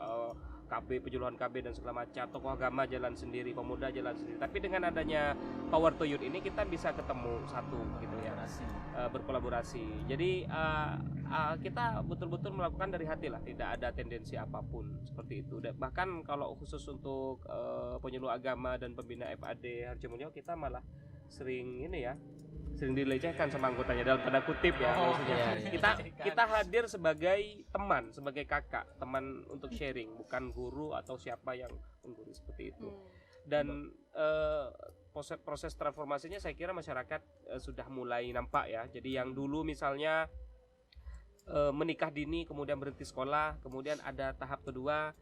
KB, penjuluhan KB dan segala macam, tokoh agama jalan sendiri, pemuda jalan sendiri. Tapi dengan adanya Power to Youth ini kita bisa ketemu satu gitu ya, berkolaborasi. Jadi kita betul-betul melakukan dari hati lah, tidak ada tendensi apapun seperti itu. Dan bahkan kalau khusus untuk penyuluh agama dan pembina FAD Harjo Mulyo, kita malah sering dilecehkan sama anggotanya dalam tanda kutip ya, maksudnya. Kita hadir sebagai teman, sebagai kakak, teman untuk sharing, bukan guru atau siapa yang mengguru seperti itu. Dan proses transformasinya saya kira masyarakat sudah mulai nampak ya. Jadi yang dulu misalnya menikah dini kemudian berhenti sekolah, kemudian ada tahap kedua,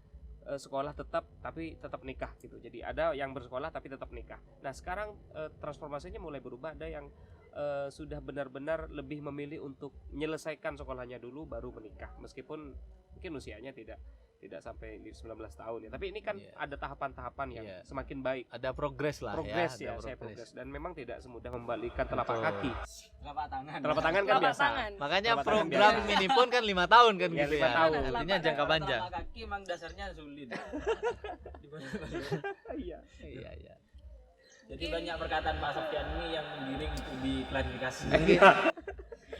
sekolah tapi tetap nikah gitu. Jadi ada yang bersekolah tapi tetap nikah. Nah sekarang transformasinya mulai berubah, ada yang sudah benar-benar lebih memilih untuk menyelesaikan sekolahnya dulu baru menikah, meskipun mungkin usianya tidak tidak sampai di 19 tahun ya. Tapi ini kan Iya. ada tahapan-tahapan yang Iya. semakin baik. Ada progres lah Progres ya, ya, ada saya progres. progres dan memang tidak semudah membalikkan telapak Betul. kaki. Telapak tangan. Telapak tangan kan Telapak biasa. tangan. Makanya Telapak tangan program biasa. ini pun kan 5 tahun kan Iya, gitu 5 ya. tahun. Artinya jangka panjang. Telapak kaki emang dasarnya sulit. Iya. Iya, iya. Jadi banyak perkataan Pak Sofyan ini yang menggiring untuk diklarifikasi.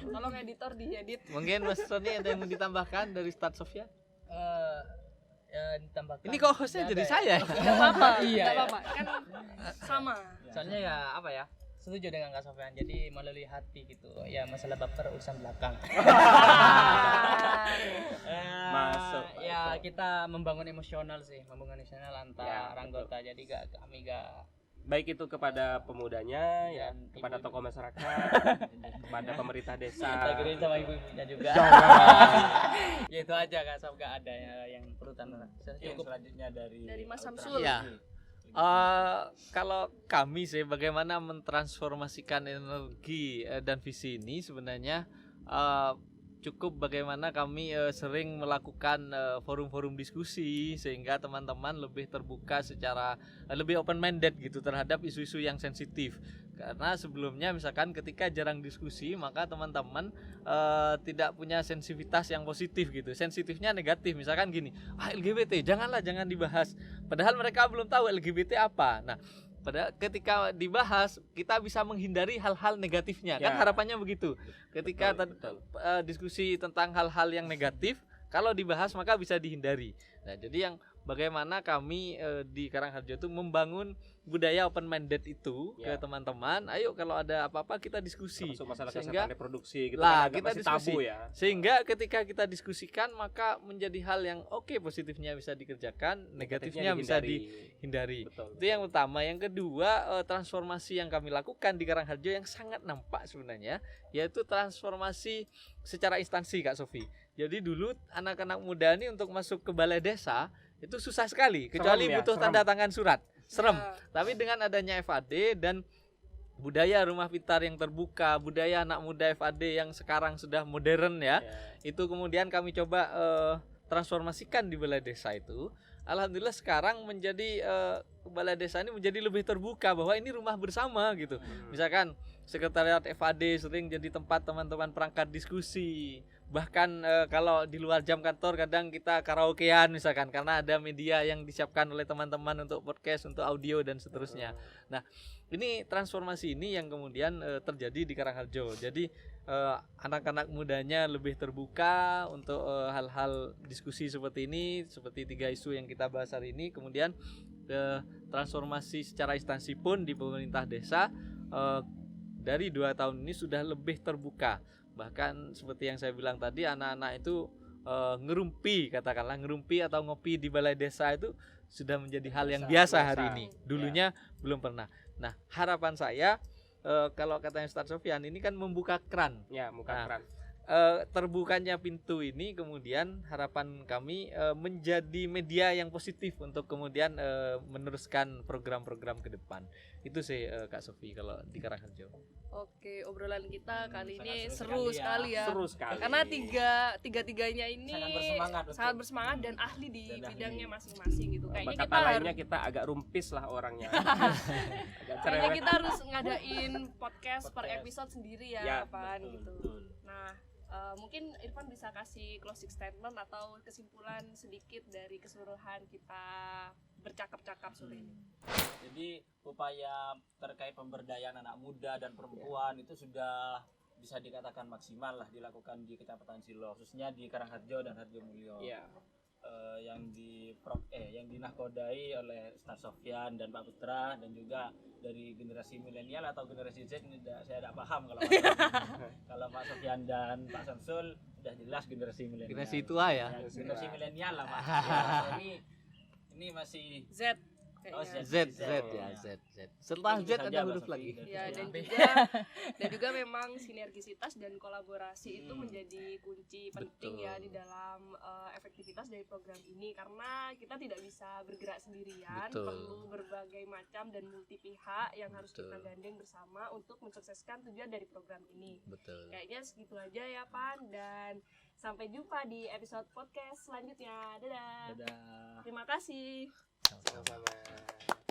Tolong editor diedit. Mungkin Mas Roni ada yang mau ditambahkan dari Start Sofia? Ditambahkan. Ini kok hostnya Nggak jadi ada saya. Gak apa-apa, Iya, gak iya. apa-apa. Kan sama. Soalnya ya apa ya? Setuju dengan Kak Sofyan. Jadi melalui hati gitu. Ya masalah baper urusan belakang. Masuk. Ya kita membangun emosional sih, membangun emosional antar Ya, anggota. Jadi kami gak Baik itu kepada pemudanya ya, Dan kepada ibu-ibu. tokoh masyarakat, kepada pemerintah desa. kita kirain sama ibu-ibunya juga. Ya itu aja Kak Sof, gak ada yang perlu tanda. Yang Cukup. selanjutnya dari Mas Ultra. Samsul. Iya. Kalau kami sih bagaimana mentransformasikan energi dan visi ini sebenarnya cukup bagaimana kami sering melakukan forum-forum diskusi sehingga teman-teman lebih terbuka secara lebih open minded gitu terhadap isu-isu yang sensitif. Karena sebelumnya misalkan ketika jarang diskusi maka teman-teman tidak punya sensitivitas yang positif gitu. Sensitifnya negatif. Misalkan gini, LGBT jangan dibahas. Padahal mereka belum tahu LGBT apa. Nah, pada ketika dibahas kita bisa menghindari hal-hal negatifnya kan Ya. harapannya begitu. Ketika Betul. diskusi tentang hal-hal yang negatif kalau dibahas maka bisa dihindari. Nah, jadi yang bagaimana kami di Karangharjo itu membangun budaya open minded itu Ya. ke teman-teman. Ayo kalau ada apa-apa kita diskusi. Termasuk masalah Sehingga kesehatan reproduksi gitu lah, kan agak kita masih diskusi. tabu ya. Sehingga ketika kita diskusikan maka menjadi hal yang oke, positifnya bisa dikerjakan, negatifnya bisa dihindari. Betul. Itu yang utama. Yang kedua, transformasi yang kami lakukan di Karangharjo yang sangat nampak sebenarnya yaitu transformasi secara instansi Kak Sofi. Jadi dulu anak-anak muda ini untuk masuk ke balai desa itu susah sekali kecuali Serem ya, butuh serem. tanda tangan surat. Serem. Ya. Tapi dengan adanya FAD dan budaya rumah pintar yang terbuka, budaya anak muda FAD yang sekarang sudah modern ya, itu kemudian kami coba transformasikan di balai desa itu. Alhamdulillah sekarang menjadi balai desa ini menjadi lebih terbuka bahwa ini rumah bersama gitu. Misalkan sekretariat FAD sering jadi tempat teman-teman perangkat diskusi. Bahkan kalau di luar jam kantor kadang kita karaokean misalkan karena ada media yang disiapkan oleh teman-teman untuk podcast, untuk audio dan seterusnya. Nah, ini transformasi ini yang kemudian terjadi di Karangharjo. Jadi anak-anak mudanya lebih terbuka untuk hal-hal diskusi seperti ini, seperti 3 isu yang kita bahas hari ini. Kemudian transformasi secara instansi pun di pemerintah desa dari 2 tahun ini sudah lebih terbuka. Bahkan seperti yang saya bilang tadi, anak-anak itu ngerumpi atau ngopi di balai desa itu sudah menjadi hal yang biasa hari ini. Dulunya belum pernah. Nah, harapan saya kalau katanya Ustaz Sofyan ini kan membuka keran. Ya, muka Nah, keran. Terbukanya pintu ini kemudian harapan kami menjadi media yang positif untuk kemudian meneruskan program-program ke depan. Itu sih Kak Sofi kalau di Karangharjo. Oke, obrolan kita kali ini sangat seru sekali ya. Seru sekali. Karena tiga-tiganya ini sangat bersemangat dan ahli di Dan bidangnya masing-masing gitu. Kayaknya Kata kita harus lainnya kita agak rumpis lah orangnya. kayaknya kita harus ngadain podcast per episode sendiri ya, Ya, Pan betul, gitu. betul. Nah, mungkin Irfan bisa kasih closing statement atau kesimpulan sedikit dari keseluruhan kita bercakap-cakap sore ini. Jadi upaya terkait pemberdayaan anak muda dan perempuan itu sudah bisa dikatakan maksimal lah dilakukan di Kecamatan Silo, khususnya di Karangharjo dan Harjomulyo. Iya. Yang dinahkodai oleh Ustaz Sofyan dan Pak Putra dan juga dari generasi milenial atau generasi Z ini saya tidak paham kalau kalau Pak Sofyan dan Pak Samsul sudah jelas generasi milenial. Generasi tua ya. Generasi milenial lah Mas. Ya, ini masih Z Oh, kayaknya. Z ya, Z. Setelah Z ada huruf lagi. Ya, dan juga memang sinergisitas dan kolaborasi itu menjadi kunci penting ya di dalam efektivitas dari program ini, karena kita tidak bisa bergerak sendirian. Betul. Perlu berbagai macam dan multi pihak yang harus Betul. kita gandeng bersama untuk mensukseskan tujuan dari program ini. Betul. Kayaknya segitu aja ya Pan, dan Sampai jumpa di episode podcast selanjutnya. Dadah. Dadah. Terima kasih. Sama-sama. Sama-sama.